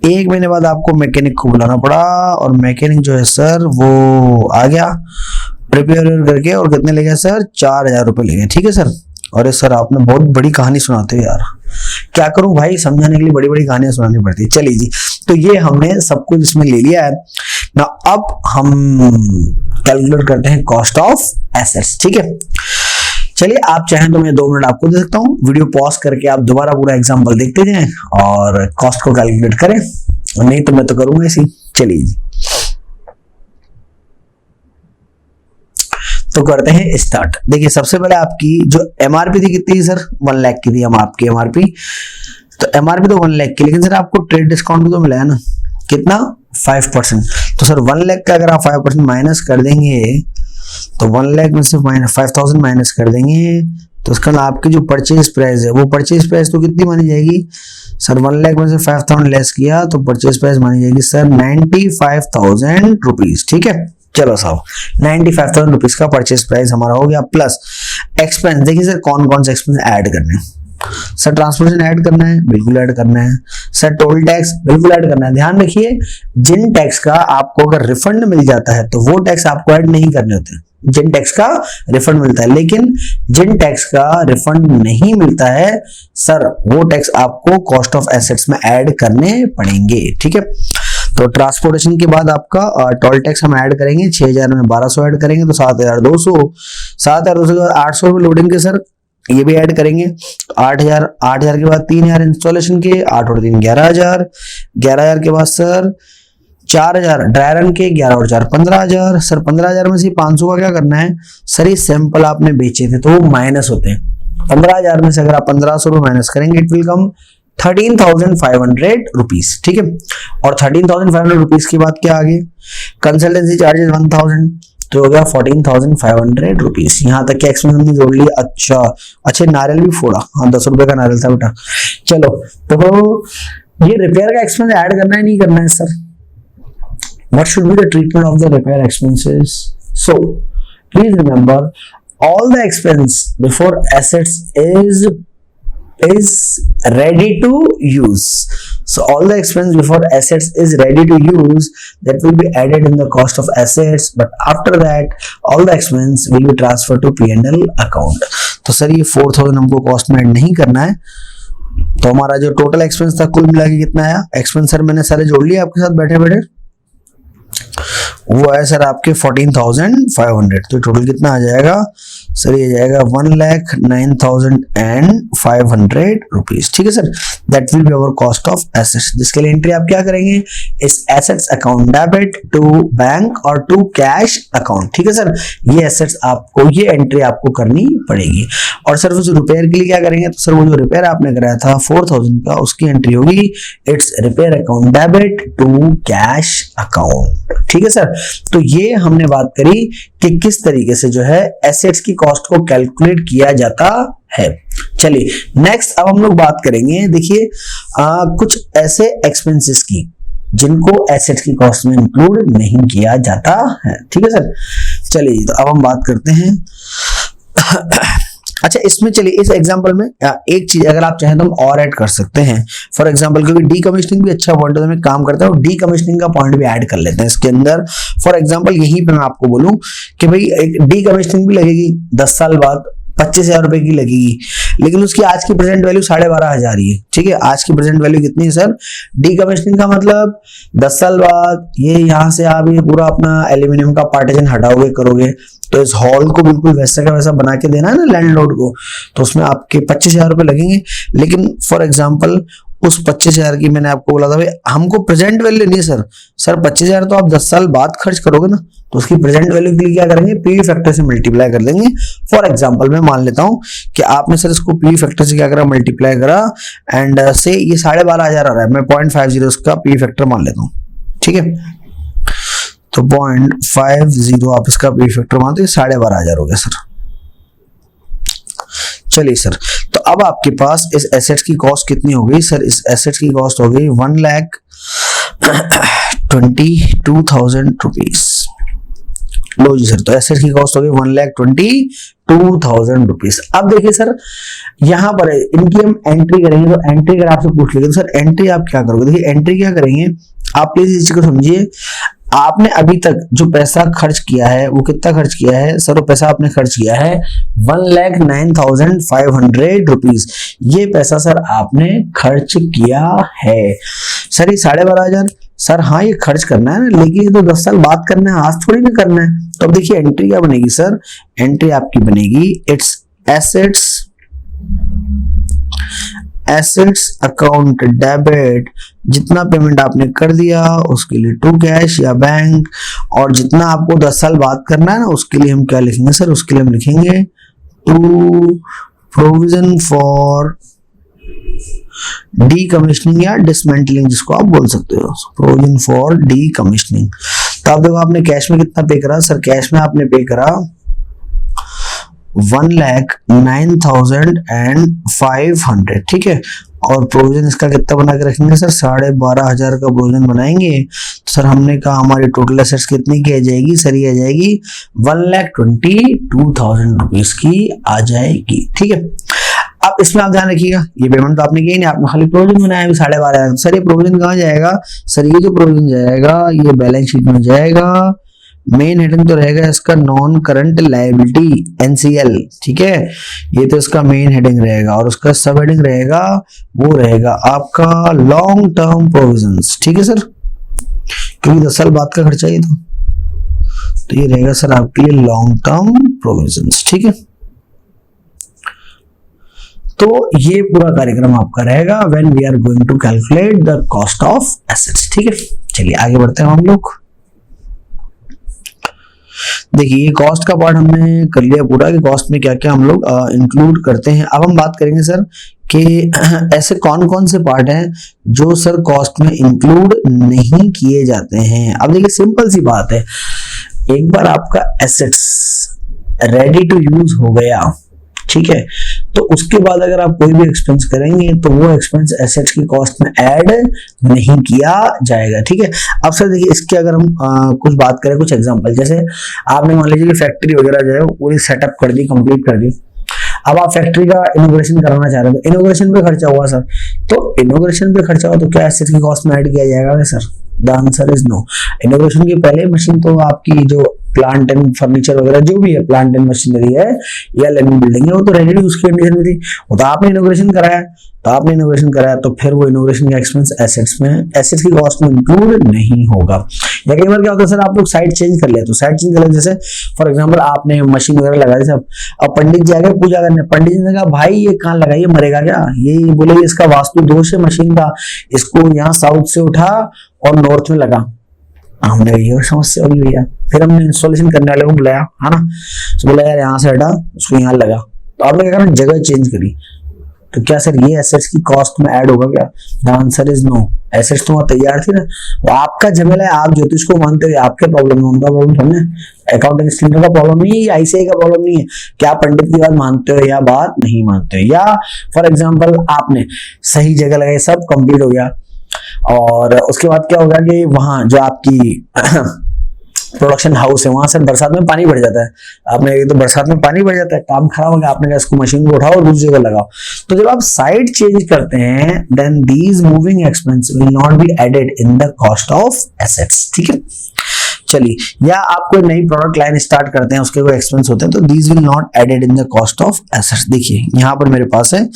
1 महीने बाद आपको मैकेनिक को बुलाना पड़ा, और मैकेनिक जो है सर वो आ गया रिपेयर करके, और कितने ले गया सर, 4000 रुपये ले गए, ठीक है सर। अरे सर आपने बहुत बड़ी कहानी सुनाते हो यार, क्या करूं भाई, समझाने के लिए बड़ी बड़ी कहानियां सुनानी पड़ती है। चलिए जी, तो ये हमने सब कुछ इसमें ले लिया है ना। अब हम कैलकुलेट करते हैं कॉस्ट ऑफ एसेट्स, ठीक है। चलिए आप चाहें तो मैं 2 मिनट आपको दे सकता हूँ, वीडियो पॉज करके आप दोबारा पूरा एग्जांपल देखते जाएं और कॉस्ट को कैलकुलेट करें, नहीं तो मैं तो करूंगा इसी। चलिए जी, तो करते हैं स्टार्ट। देखिए सबसे पहले आपकी जो एमआरपी थी कितनी थी सर, 1 लाख की थी हम आपकी एमआरपी। तो एमआरपी तो 1 लाख की, लेकिन सर आपको ट्रेड डिस्काउंट भी तो मिला है ना, कितना, 5%। तो सर 1 लाख का अगर आप 5% माइनस कर देंगे, तो 1 लाख में से 5000 माइनस कर देंगे, तो उसका आपकी जो परचेज प्राइस है वो परचेज प्राइस तो कितनी मानी जाएगी सर, 1 लाख में से 5000 लेस किया तो परचेज प्राइस मानी जाएगी सर 95,000 रुपीज, ठीक है। चलो साहब 95,000 रुपीज का परचेज प्राइस हमारा हो गया, प्लस एक्सपेंस। देखिए सर कौन कौन से एक्सपेंस ऐड करने हैं सर, ट्रांसपोर्टेशन ऐड करना है, बिल्कुल ऐड करना है सर, टोल टैक्स बिल्कुल ऐड करना है। ध्यान रखिए जिन टैक्स का आपको अगर रिफंड मिल जाता है तो वो टैक्स आपको ऐड नहीं करने होते, जिन टैक्स का रिफंड मिलता है। लेकिन जिन टैक्स का रिफंड नहीं मिलता है सर, वो टैक्स आपको कॉस्ट ऑफ एसेट्स में ऐड करने पड़ेंगे, ठीक है। तो ट्रांसपोर्टेशन के बाद आपका टोल टैक्स हम ऐड करेंगे, 6000 में 1200 ऐड करेंगे तो 7200, 7200 के बाद 800 रुपये लोडिंग के सर ये भी ऐड करेंगे। 8000 के बाद 3000 इंस्टॉलेशन के, 8 और 3 11,000, 11,000 के बाद सर 4000 ड्राई रन के, 11 और 4 15,000 सर। 15,000 में से 500 का क्या करना है सर, ये सैंपल आपने बेचे थे तो वो माइनस होते हैं। 15,000 में से अगर आप 1500 रुपये माइनस करेंगे, इट विल कम 13,500 रुपीज, ठीक है। और 13,500 रुपीज के बाद क्या आगे, कंसल्टेंसी चार्जेस 1000, तो हो गया 14,500 रुपीज। यहाँ तक के एक्सपेंस हमने जोड़ लिया। अच्छा नारियल भी फोड़ा, हाँ 10 रुपए का नारियल था बेटा। चलो तो ये रिपेयर का एक्सपेंस ऐड करना है नहीं करना है sir, what should be the treatment of the repair expenses? So please remember all the expense before assets is ready to use. So all the expense before assets is ready to use, that will be added in the cost of assets, but after that all the expense will be transferred to P&L account. तो sir ये 4000 हमको cost में add नहीं करना है, तो हमारा जो टोटल एक्सपेंस था कुल मिला के कितना आया, एक्सपेंस सर मैंने सारे जोड़ लिए आपके साथ बैठे बैठे, वो है सर आपके 14,500। तो टोटल कितना आ जाएगा सर, ये जाएगा 1,09,500 रुपीज, ठीक है sir. That will be our cost of assets, जिसके लिए एंट्री आप क्या करेंगे, इस assets account debit to bank और टू कैश अकाउंट, ठीक है सर। ये एसेट्स आपको, ये एंट्री आपको करनी पड़ेगी। और सर वो जो रिपेयर के लिए क्या करेंगे, तो सर वो जो रिपेयर आपने कराया था 4000 का, उसकी एंट्री होगी its repair account debit to cash account, ठीक है सर। तो ये हमने बात करी कि किस तरीके से जो है एसेट्स की कॉस्ट को कैलकुलेट किया जाता है। चलिए नेक्स्ट अब हम लोग बात करेंगे, देखिए कुछ ऐसे एक्सपेंसेस की जिनको एसेट्स की कॉस्ट में इंक्लूड नहीं किया जाता है, ठीक है सर। चलिए तो अब हम बात करते हैं अच्छा इसमें, चलिए इस एग्जांपल में एक चीज अगर आप चाहें तो हम और ऐड कर सकते हैं। फॉर एग्जांपल क्योंकि डीकमिशनिंग भी अच्छा पॉइंट है, तो मैं काम करता हूँ डीकमिशनिंग का पॉइंट भी ऐड कर लेते हैं इसके अंदर। फॉर एग्जांपल यहीं पे मैं आपको बोलूं कि भाई एक डीकमिशनिंग भी लगेगी 10 साल बाद, 25,000 रुपए की लगेगी, लेकिन उसकी आज की प्रेजेंट वैल्यू 12,500 ही है, ठीक है। आज की प्रेजेंट वैल्यू कितनी है सर, डीकमिशनिंग का मतलब 10 साल बाद ये यहाँ से आप ये पूरा अपना एल्यूमिनियम का पार्टीशन हटाओगे करोगे, तो इस हॉल को बिल्कुल वैसा का वैसा बना के देना है ना लैंडलॉर्ड को, तो उसमें आपके 25,000 रुपए लगेंगे। लेकिन फॉर एग्जाम्पल उस 25,000 की मैंने आपको बोला था भाई हमको प्रेजेंट वैल्यू नहीं सर, 25,000 तो आप 10 साल बाद खर्च करोगे ना, तो उसकी प्रेजेंट वैल्यू के लिए क्या करेंगे, पीवी फैक्टर से मल्टीप्लाई कर देंगे। फॉर एग्जांपल मैं मान लेता हूं कि आपने सर इसको पीवी फैक्टर से क्या करा, मल्टीप्लाई करा, एंड से ये 12,500 आ रहा है, मैं 0.50 उसका पीवी फैक्टर मान लेता हूं, ठीक है। तो 0.50 आप इसका पीवी फैक्टर मानते, 12,500 हो गया सर। चलिए सर, तो अब आपके पास इस एसेट्स की कॉस्ट कितनी हो गई सर? इस एसेट्स की कॉस्ट हो गई 1,22,000 रुपीज। लो जी सर, तो एसेट की कॉस्ट हो गई 1,22,000 रुपीज। अब देखिए सर, यहाँ पर इनकी हम एंट्री करेंगे, तो एंट्री अगर आपसे पूछ लेंगे तो सर एंट्री आप क्या करोगे? देखिए एंट्री क्या करेंगे, आप प्लीज इस चीज को समझिए। आपने अभी तक जो पैसा खर्च किया है वो कितना खर्च किया है सर? वो पैसा आपने खर्च किया है 1,09,500 रुपीज। ये पैसा सर आपने खर्च किया है। सर ये 12,500 सर, हाँ ये खर्च करना है ना, लेकिन ये तो 10 साल बाद करना है, आज थोड़ी ना करना है। तो अब देखिए एंट्री क्या बनेगी सर? एंट्री आपकी बनेगी इट्स एसेट्स अकाउंट डेबिट। जितना पेमेंट आपने कर दिया उसके लिए टू कैश या बैंक, और जितना आपको 10 साल बाद करना है ना उसके लिए हम क्या लिखेंगे सर? उसके लिए हम लिखेंगे टू प्रोविजन फॉर डीकमीशनिंग या डिसमेंटलिंग, जिसको आप बोल सकते हो, प्रोविजन फॉर डीकमीशनिंग। तो आप देखो आपने कैश में कितना पे करा सर? कैश में आपने पे करा 1,09,500, ठीक है। और प्रोविजन इसका कितना बना के रखेंगे सर? 12,500 का प्रोविजन बनाएंगे। तो सर हमने कहा हमारी टोटल एसेट्स कितनी की आ जाएगी सर? ये आ जाएगी 1,22,000 रुपीज की आ जाएगी, ठीक है। अब इसमें आप ध्यान रखिएगा, ये पेमेंट तो आपने किया नहीं, आपने खाली प्रोविजन बनाया 12,500। सर ये प्रोविजन कहाँ जाएगा सर? ये जो प्रोविजन जाएगा ये बैलेंस शीट में जाएगा। मेन हेडिंग तो रहेगा इसका नॉन करंट लायबिलिटी NCL, ठीक है। ये तो इसका मेन हेडिंग रहेगा, और उसका सब हेडिंग रहेगा वो रहेगा आपका लॉन्ग टर्म प्रोविजंस, ठीक है सर, क्योंकि 10 साल बाद का खर्चा ही तो ये रहेगा सर आपके लिए लॉन्ग टर्म प्रोविजंस, ठीक है। तो ये पूरा कार्यक्रम आपका रहेगा when we are going to calculate the cost of assets, ठीक है। चलिए आगे बढ़ते हैं हम लोग। देखिए कॉस्ट का पार्ट हमने कर लिया पूरा कि कॉस्ट में क्या क्या हम लोग इंक्लूड करते हैं। अब हम बात करेंगे सर कि ऐसे कौन कौन से पार्ट हैं जो सर कॉस्ट में इंक्लूड नहीं किए जाते हैं। अब देखिए सिंपल सी बात है, एक बार आपका एसेट्स रेडी टू यूज हो गया, ठीक है, तो उसके बाद अगर आप कोई भी एक्सपेंस करेंगे तो वो एक्सपेंस एसेट्स की कॉस्ट में ऐड नहीं किया जाएगा, ठीक है। अब सर देखिए इसके अगर हम कुछ बात करें, कुछ एग्जांपल, जैसे आपने मान लीजिए कि फैक्ट्री वगैरह जो है वो पूरी सेटअप कर दी, कंप्लीट कर दी। अब आप फैक्ट्री का इनोग्रेशन कराना चाह रहे हो, इनोग्रेशन पे खर्चा हुआ सर, तो इनोग्रेशन पे खर्चा हुआ तो क्या एसेट्स की कॉस्ट में ऐड किया जाएगा sir? The answer is no. Inauguration के पहले मशीन तो आपकी जो प्लांट एंड फर्नीचर वगैरह जो भी है, प्लांट एंड मशीनरी है या लर्निंग बिल्डिंग है, वो तो रेडी उसकी कंडीशन में थी, वो तो आपने इनोग्रेशन कराया, तो फिर वो इनोग्रेशन का एक्सपेंस एसेट्स की कॉस्ट में इंक्लूड नहीं होगा। या कई बार क्या होता है सर, आप लोग साइट चेंज कर लेते हो, साइट चेंज कर लेते, जैसे फॉर एग्जांपल आपने मशीन वगैरह लगा दी, अब पंडित जी आ गए पूजा करने, पंडित जी ने कहा भाई ये कहाँ लगाइए, मरेगा क्या, ये बोले इसका वास्तु दोष है मशीन का, इसको यहाँ साउथ से उठा और नॉर्थ में लगा। हमने ये समस्या होगी भैया, फिर हमने इंस्टॉलेशन करने वाले को बुलाया, है ना, तो बोला यार यहाँ से हटा, उसको यहाँ लगा, तो आपने क्या करना, जगह चेंज करी, तो क्या सर ये एसेट्स की कॉस्ट में ऐड होगा क्या? The answer is no. Assets तो वहां तैयार थी ना, वो आपका झमेला है, आप ज्योतिष को मानते हो, आपके प्रॉब्लम है, उनका प्रॉब्लम समझे, अकाउंटिंग स्टैंडर्ड का प्रॉब्लम नहीं है, आईसीआई का प्रॉब्लम नहीं है, क्या पंडित की बात मानते हो या बात नहीं मानते हो। या फॉर एग्जाम्पल आपने सही जगह लगाई, सब कंप्लीट हो गया, और उसके बाद क्या होगा कि वहां जो आपकी प्रोडक्शन हाउस है वहां से बरसात में पानी भर जाता है, आपने तो बरसात में पानी भर जाता है, काम खराब हो गया, आपने कहा इसको मशीन को उठाओ और दूसरी जगह लगाओ। तो जब आप साइड चेंज करते हैं then these moving expense will not be added in the cost of assets, ठीक है। चलिए, या आप कोई नई प्रोडक्ट लाइन स्टार्ट करते हैं, उसके कोई एक्सपेंस होते हैं, तो these will not added in the cost of assets. देखिए यहाँ पर मेरे पास है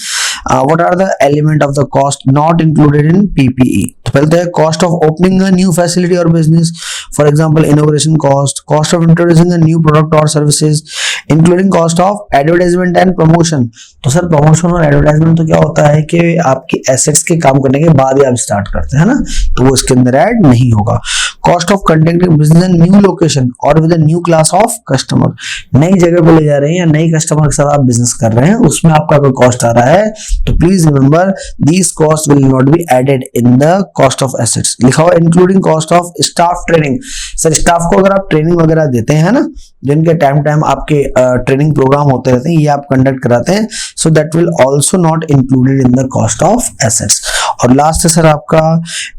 what are the element of the cost not included in PPE। तो पहले तो है cost of opening a new facility or business, for example inauguration cost, cost of introducing a new product or services, including cost of advertisement and promotion। तो sir promotion और advertisement तो क्या होता है कि आपकी एसेट्स के काम करने के बाद ही आप स्टार्ट करते हैं ना, तो वो इसके अंदर ऐड नहीं होगा। Cost of conducting business in new location और with a new class of customer, नई जगह पे ले जा रहे हैं या नई कस्टमर के साथ आप बिजनेस कर रहे हैं, उसमें आपका कोई कॉस्ट आ रहा है, तो please remember these cost will not be added in the cost of assets. लिखा हुआ including cost of staff training. Sir staff को अगर आप ट्रेनिंग वगैरह देते हैं ना, जिनके टाइम टाइम आपके ट्रेनिंग प्रोग्राम होते रहते हैं, ये आप कंडक्ट कराते हैं, so that will also not included in the cost of assets. और लास्ट है सर आपका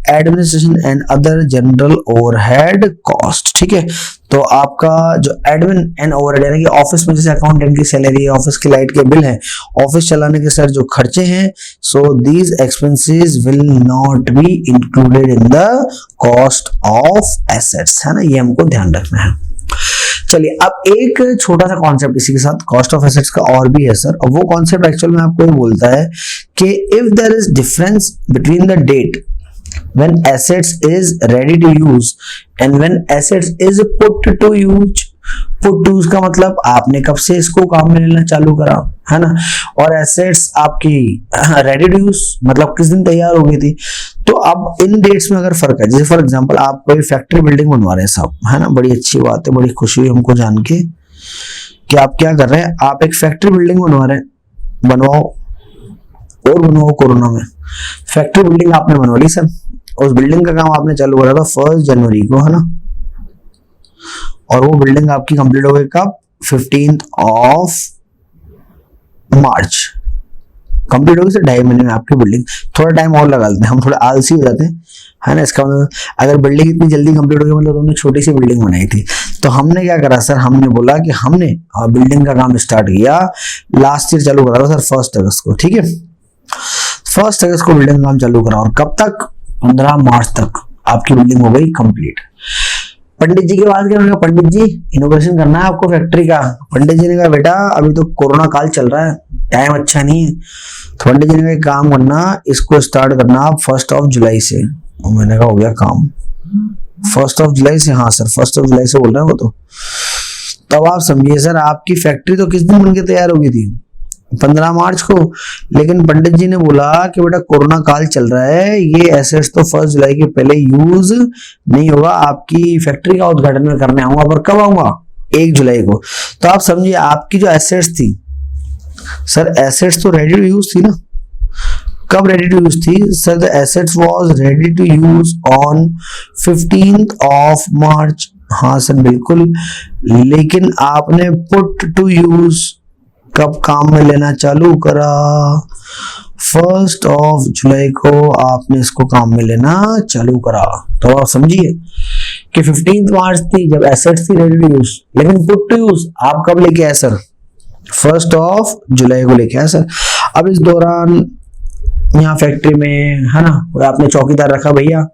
administration and other general overhead cost. ठीक है, तो आपका जो एडमिन एंड ओवरहेड यानी कि ऑफिस में जैसे अकाउंटेंट की सैलरी है, ऑफिस की लाइट के बिल है, ऑफिस चलाने के सर जो खर्चे हैं, so these expenses will not be included in the cost of assets, है ना, ये हमको ध्यान रखना है। चलिए अब एक छोटा सा कॉन्सेप्ट इसी के साथ कॉस्ट ऑफ एसेट्स का और भी है सर, और वो कॉन्सेप्ट एक्चुअल में आपको ये बोलता है कि if there is difference between the date when assets is ready to use and when assets is put to use, put to use का मतलब आपने कब से इसको काम में लेना चालू करा, है ना, और एसेट्स आपकी रेडी टू यूज मतलब किस दिन तैयार हो गई थी। तो अब इन डेट्स में अगर फर्क है, जैसे फॉर एग्जांपल आप कोई फैक्ट्री बिल्डिंग बनवा रहे हैं साहब, है ना, बड़ी अच्छी बात है, बड़ी खुशी हुई हमको जान के कि आप क्या कर रहे हैं, आप एक फैक्ट्री बिल्डिंग बनवा रहे हैं, बनवाओ और बनवाओ। कोरोना में फैक्ट्री बिल्डिंग आपने बनवा ली सर, उस बिल्डिंग का काम आपने चालू करा था 1 जनवरी को, है ना, और वो बिल्डिंग आपकी कंप्लीट हो गई कब, 15 मार्च कंप्लीट हो गई सर। 2.5 महीने में आपकी बिल्डिंग, थोड़ा टाइम और लगा लेते हैं, हम थोड़ा आलसी हो जाते हैं, है ना। इसका मतलब अगर बिल्डिंग इतनी जल्दी कंप्लीट हो गई मतलब हमने छोटी सी बिल्डिंग बनाई थी। तो हमने क्या करा सर, हमने बोला कि हमने बिल्डिंग का काम स्टार्ट किया लास्ट ईयर, चालू करा था सर 1 अगस्त को। ठीक है, 1 अगस्त को बिल्डिंग का काम चालू करा और कब तक, 15 मार्च तक आपकी बिल्डिंग हो गई कंप्लीट। पंडित जी के पास गया, पंडित जी इनोवेशन करना है आपको फैक्ट्री का। पंडित जी ने कहा बेटा अभी तो कोरोना काल चल रहा है, टाइम अच्छा नहीं है। तो पंडित जी ने कहा एक काम करना, इसको स्टार्ट करना आप 1 जुलाई से। मैंने कहा हो गया काम 1 जुलाई से। हाँ सर 1 जुलाई से बोल रहे हैं वो तो। तब आप समझिए सर आपकी फैक्ट्री तो किस दिन बनके तैयार हो गई थी, 15 मार्च को। लेकिन पंडित जी ने बोला कि बेटा कोरोना काल चल रहा है, ये एसेट्स तो 1 जुलाई के पहले यूज नहीं होगा, आपकी फैक्ट्री का उद्घाटन में करने आऊंगा। पर कब आऊंगा, 1 जुलाई को। तो आप समझिए आपकी जो एसेट्स थी सर, एसेट्स तो रेडी टू यूज थी ना। कब रेडी टू यूज थी sir, the assets was ready to use on 15 March. हाँ सर बिल्कुल, लेकिन आपने पुट टू यूज कब काम में लेना चालू करा, 1 जुलाई को आपने इसको काम में लेना चालू करा। तो आप समझिए कि 15 मार्च थी जब एसेट्स थी रेडी टू यूज, लेकिन पुट टू यूज आप कब लेके आए सर, 1 जुलाई को लेके आए सर। अब इस दौरान यहाँ फैक्ट्री में, है ना, कोई आपने चौकीदार रखा, भैया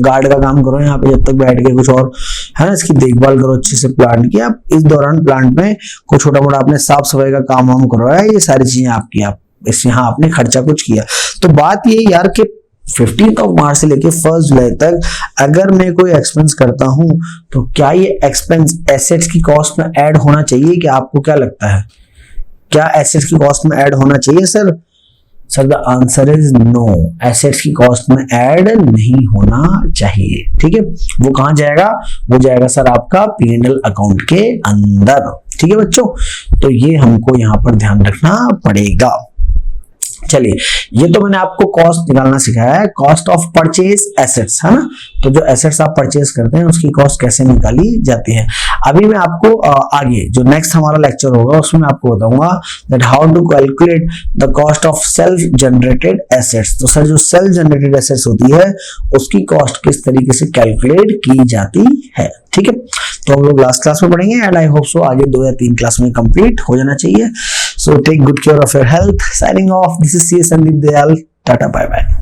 गार्ड का काम करो यहाँ पे जब तक बैठ के, कुछ और, है ना, इसकी देखभाल करो अच्छे से प्लांट की। आप इस दौरान प्लांट में कुछ छोटा मोटा आपने साफ सफाई का काम वाम करवाया, ये सारी चीजें आपकी, आप इस यहाँ आपने खर्चा कुछ किया। तो बात ये यार कि 15 मार्च से लेके 1 जुलाई तक अगर मैं कोई एक्सपेंस करता हूं तो क्या ये एक्सपेंस एसेट्स की कॉस्ट में ऐड होना चाहिए? कि आपको क्या लगता है, क्या एसेट्स की कॉस्ट में ऐड होना चाहिए sir? Sir the answer is no, assets की कॉस्ट में ऐड नहीं होना चाहिए। ठीक है, वो कहां जाएगा, वो जाएगा सर आपका P&L अकाउंट के अंदर। ठीक है बच्चों, तो ये हमको यहाँ पर ध्यान रखना पड़ेगा। चलिए, ये तो मैंने आपको कॉस्ट निकालना सिखाया है, कॉस्ट ऑफ परचेज एसेट्स, है ना। तो जो एसेट्स आप परचेज करते हैं उसकी कॉस्ट कैसे निकाली जाती है। अभी मैं आपको आगे जो नेक्स्ट हमारा लेक्चर होगा उसमें आपको बताऊंगा that how to calculate the cost of self generated assets. तो सर जो सेल्फ जनरेटेड एसेट्स होती है उसकी कॉस्ट किस तरीके से कैलकुलेट की जाती है। ठीक है, तो हम लोग लास्ट क्लास में पढ़ेंगे एंड आई होप सो आगे 2 या 3 क्लास में कंप्लीट हो जाना चाहिए। So take good care of your health. Signing off. This is C. Sandeep Dayal. Tata, bye bye.